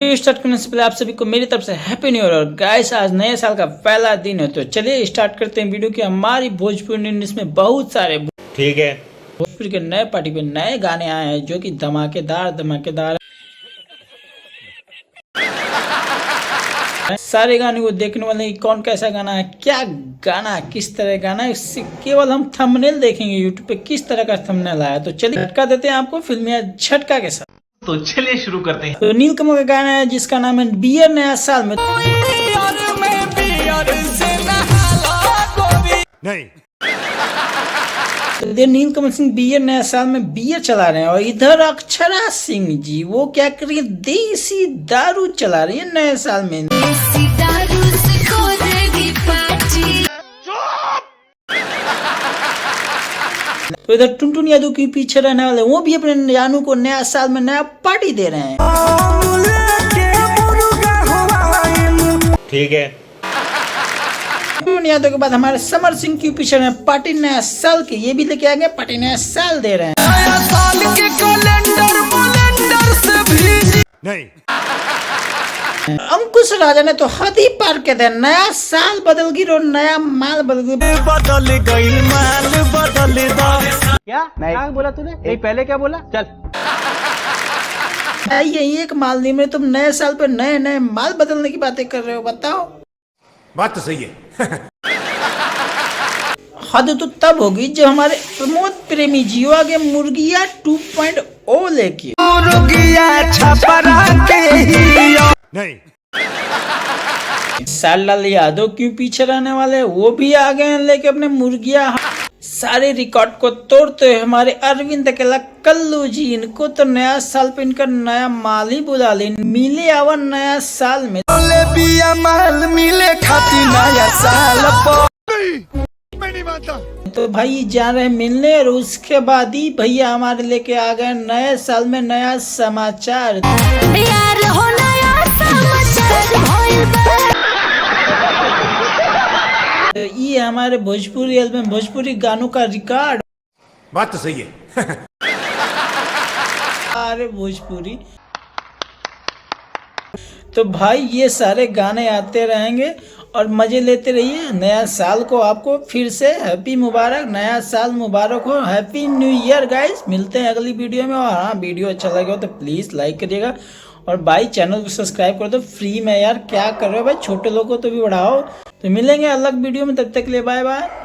Start करने से पहले आप सभी को मेरी तरफ से हैप्पी न्यू ईयर। और गाइस आज नए साल का पहला दिन है, तो चलिए स्टार्ट करते हैं वीडियो की। हमारी भोजपुरी न्यूज़ में बहुत सारे ठीक है भोजपुरी के नए पार्टी पे नए गाने आए हैं जो कि धमाकेदार धमाकेदार सारे गाने को देखने वाले हैं। कौन कैसा गाना है, क्या गाना है, किस तरह गाना है, इससे केवल हम थंबनेल देखेंगे यूट्यूब पे किस तरह का थंबनेल आया। तो चलिए झटका देते हैं आपको फिल्मी झटका के साथ। तो चलिए शुरू करते हैं। तो नीलकमल का गाना है जिसका नाम है बियर नया साल में। नहीं तो नीलकमल सिंह बियर नया साल में बियर चला रहे हैं और इधर अक्षरा सिंह जी वो क्या कर रही है, देसी दारू चला रही है नए साल में। तो इधर टुनटुन यादव के पीछे रहने वाले वो भी अपने जानू को नया साल में नया पार्टी दे रहे हैं। ठीक है टुनटुन यादव के बाद हमारे समर सिंह के पीछे में पार्टी नया साल की ये भी लेके आ गए, पार्टी नया साल दे रहे हैं। नहीं अंकुश राजा ने तो हद ही पार के दिया, नया साल बदल गई और नया माल बदल गई। क्या बोला तूने? नहीं पहले क्या बोला? चल ये एक माल नहीं में तुम नए साल पे नए नए माल बदलने की बातें कर रहे हो, बताओ। बात तो सही है। हद तो तब होगी जब हमारे प्रमोद प्रेमी जियो आगे मुर्गिया 2.0 लेके। नहीं सालाल यादव क्यों पीछे रहने वाले, वो भी आ गए हैं लेके अपने मुर्गिया। सारे रिकॉर्ड को तोड़ते हुए हमारे अरविंद अकेला कल्लू जी, इनको तो नया साल पे इनका नया माल ही बुला ले, मिले आवा नया साल में। मिले खाती नया साल मैं नहीं मानता। तो भाई जा रहे हैं मिलने और उसके बाद ही भैया हमारे लेके आ गए नए साल में नया समाचार। यार हो नया तो ये हमारे भोजपुरी एल्बम भोजपुरी गानों का रिकॉर्ड। बात तो सही है। अरे भोजपुरी तो भाई ये सारे गाने आते रहेंगे और मजे लेते रहिए। नया साल को आपको फिर से हैप्पी मुबारक, नया साल मुबारक हो, हैप्पी न्यू ईयर गाइस। मिलते हैं अगली वीडियो में। और हाँ, वीडियो अच्छा लगे हो तो प्लीज लाइक करिएगा और भाई चैनल को सब्सक्राइब कर दो फ्री में। यार क्या कर रहे हो भाई, छोटे लोगों को तो भी बढ़ाओ। तो मिलेंगे अलग वीडियो में, तब तक के लिए बाय बाय।